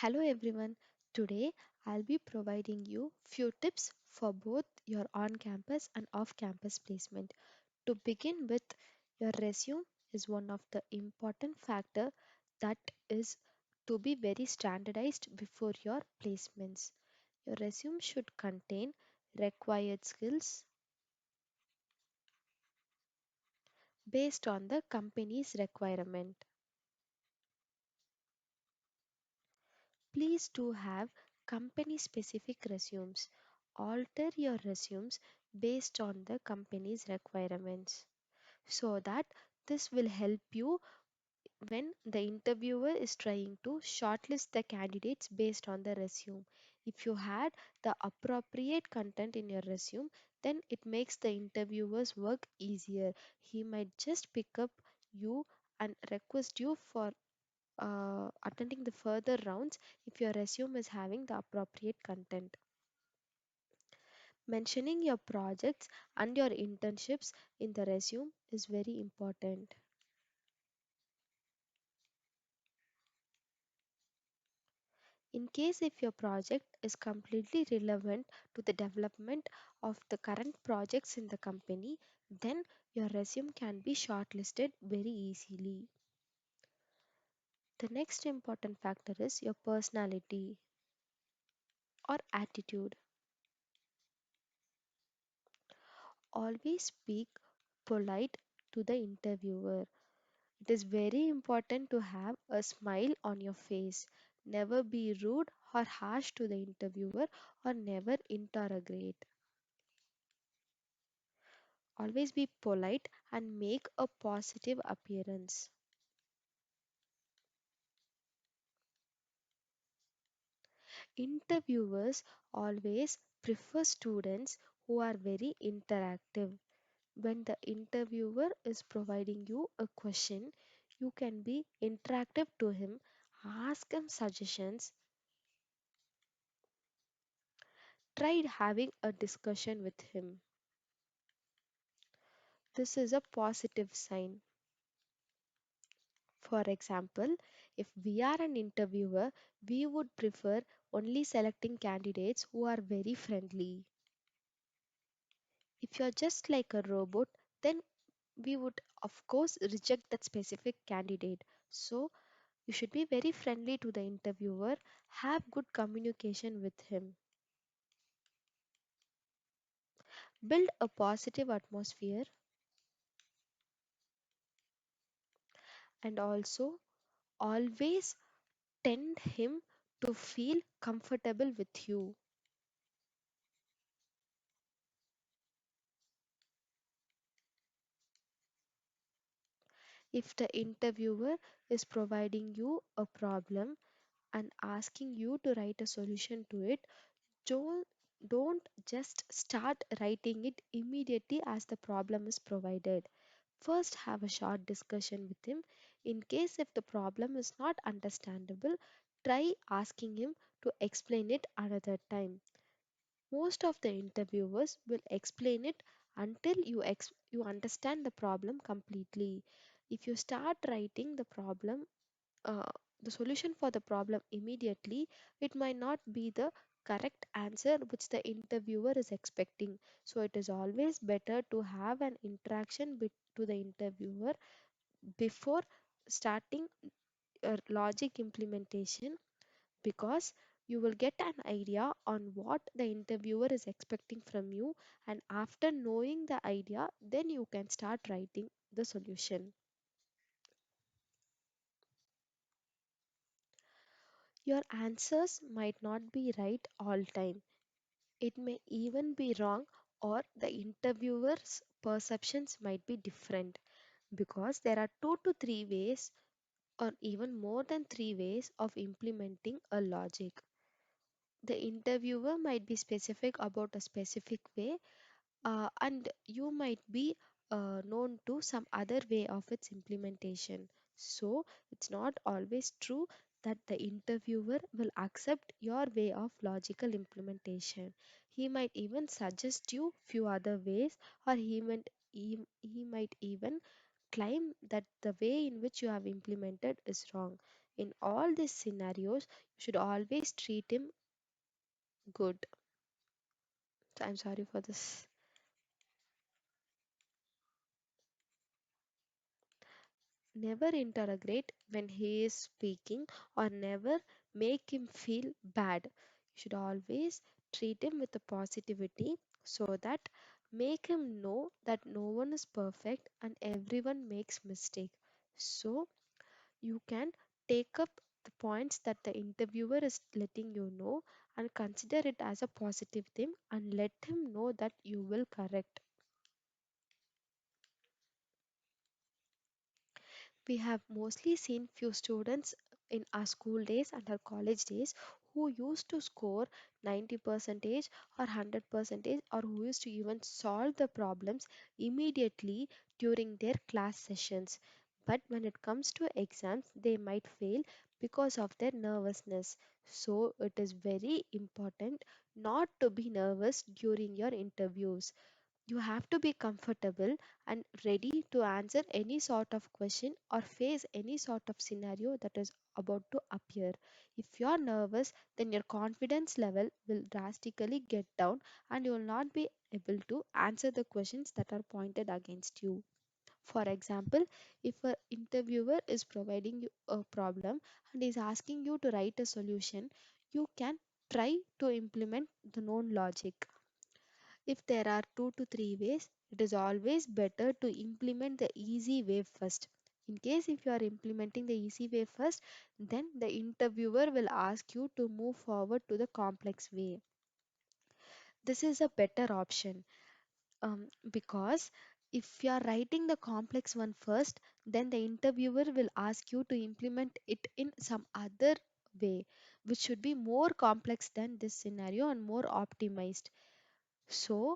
Hello everyone. Today I'll be providing you few tips for both your on-campus and off-campus placement. To begin with, your resume is one of the important factor that is to be very standardized before your placements. Your resume should contain required skills based on the company's requirement. Please do have company specific resumes. Alter your resumes based on the company's requirements so that this will help you when the interviewer is trying to shortlist the candidates based on the resume. If you had the appropriate content in your resume, then it makes the interviewer's work easier. He might just pick up you and request you for attending the further rounds if your resume is having the appropriate content. Mentioning your projects and your internships in the resume is very important. In case if your project is completely relevant to the development of the current projects in the company, then your resume can be shortlisted very easily. The next important factor is your personality or attitude. Always speak polite to the interviewer. It is very important to have a smile on your face. Never be rude or harsh to the interviewer or never interrogate. Always be polite and make a positive appearance. Interviewers always prefer students who are very interactive. When the interviewer is providing you a question, you can be interactive to him, ask him suggestions, try having a discussion with him. This is a positive sign. For example, if we are an interviewer, we would prefer only selecting candidates who are very friendly. If you're just like a robot, then we would, of course, reject that specific candidate. So, you should be very friendly to the interviewer, have good communication with him, build a positive atmosphere, and also always tend him to feel comfortable with you. If the interviewer is providing you a problem and asking you to write a solution to it, don't, don't just start writing it immediately as the problem is provided. First, have a short discussion with him. In case if the problem is not understandable, try asking him to explain it another time. Most of the interviewers will explain it until you understand the problem completely. If you start writing uh, the solution for the problem immediately, it might not be the correct answer which the interviewer is expecting. So it is always better to have an interaction to the interviewer before starting a logic implementation, because you will get an idea on what the interviewer is expecting from you, and after knowing the idea then you can start writing the solution. Your answers might not be right all time. It may even be wrong, or the interviewer's perceptions might be different, because there are two to three ways or even more than three ways of implementing a logic. The interviewer might be specific about a specific way, and you might be known to some other way of its implementation. So it's not always true that the interviewer will accept your way of logical implementation. He might even suggest you few other ways, or he might even claim that the way in which you have implemented is wrong. In all these scenarios, you should always treat him good. So I'm sorry for this. Never interrogate when he is speaking or never make him feel bad. You should always treat him with a positivity so that make him know that no one is perfect and everyone makes mistake. So you can take up the points that the interviewer is letting you know and consider it as a positive thing and let him know that you will correct. We have mostly seen few students in our school days and our college days who used to score 90 percentage or 100 percentage or who used to even solve the problems immediately during their class sessions. But when it comes to exams, they might fail because of their nervousness. So it is very important not to be nervous during your interviews. You have to be comfortable and ready to answer any sort of question or face any sort of scenario that is about to appear. If you are nervous, then your confidence level will drastically get down and you will not be able to answer the questions that are pointed against you. For example, if an interviewer is providing you a problem and is asking you to write a solution, you can try to implement the known logic. If there are 2 to 3 ways, it is always better to implement the easy way first. In case if you are implementing the easy way first, then the interviewer will ask you to move forward to the complex way. This is a better option because if you are writing the complex one first, then the interviewer will ask you to implement it in some other way, which should be more complex than this scenario and more optimized. So,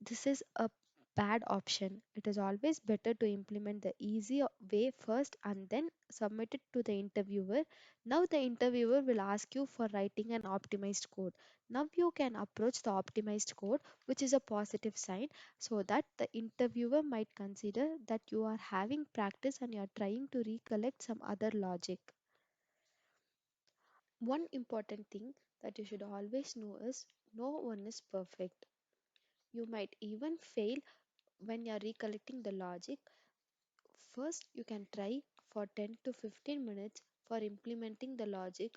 this is a bad option. It is always better to implement the way first and then submit it to the interviewer. Now, the interviewer will ask you for writing an optimized code. Now, you can approach the optimized code, which is a positive sign, so that the interviewer might consider that you are having practice and you are trying to recollect some other logic. One important thing that you should always know is no one is perfect. You might even fail when you're recollecting the logic. First, you can try for 10 to 15 minutes for implementing the logic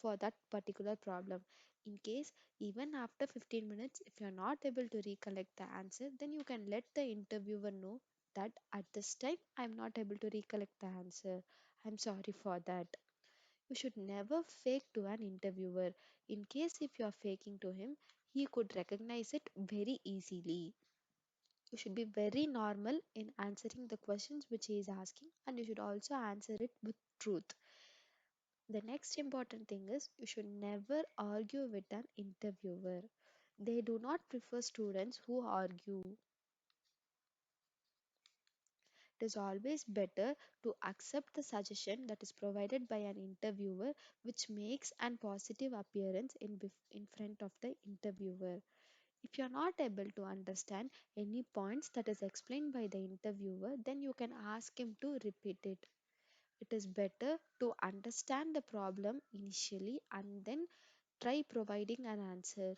for that particular problem. In case, even after 15 minutes, if you're not able to recollect the answer, then you can let the interviewer know that at this time I'm not able to recollect the answer. I'm sorry for that. You should never fake to an interviewer. In case if you're faking to him, he could recognize it very easily. You should be very normal in answering the questions which he is asking, and you should also answer it with truth. The next important thing is you should never argue with an interviewer. They do not prefer students who argue. It is always better to accept the suggestion that is provided by an interviewer, which makes an positive appearance in front of the interviewer. If you are not able to understand any points that is explained by the interviewer, then you can ask him to repeat it. It is better to understand the problem initially and then try providing an answer,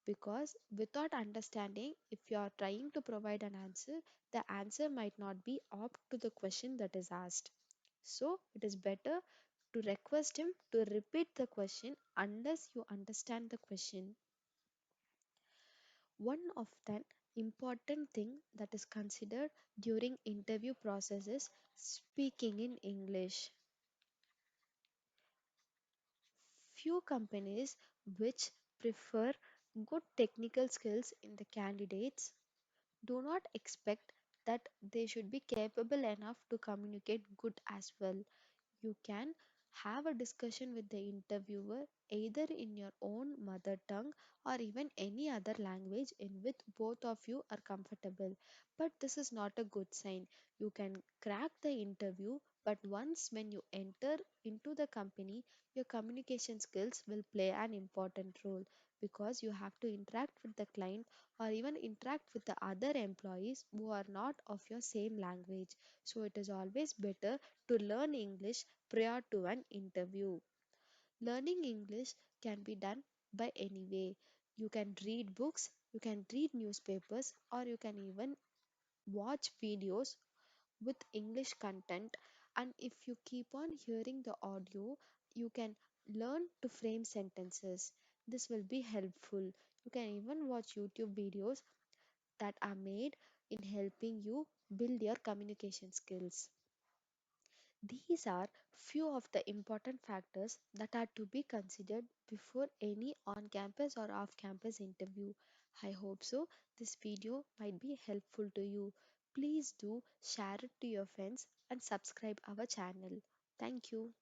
because without understanding, if you are trying to provide an answer, the answer might not be up to the question that is asked. So it is better to request him to repeat the question unless you understand the question. One of the important thing that is considered during interview process is speaking in English. Few companies which prefer good technical skills in the candidates do not expect that they should be capable enough to communicate good as well. You can have a discussion with the interviewer either in your own mother tongue or even any other language in which both of you are comfortable. But this is not a good sign. You can crack the interview But once when you enter into the company, your communication skills will play an important role because you have to interact with the client or even interact with the other employees who are not of your same language. So it is always better to learn English prior to an interview. Learning English can be done by any way. You can read books, you can read newspapers, or you can even watch videos with English content. And if you keep on hearing the audio, you can learn to frame sentences. This will be helpful. You can even watch YouTube videos that are made in helping you build your communication skills. These are few of the important factors that are to be considered before any on campus or off campus interview. I hope so. This video might be helpful to you. Please do share it to your friends and subscribe our channel. Thank you.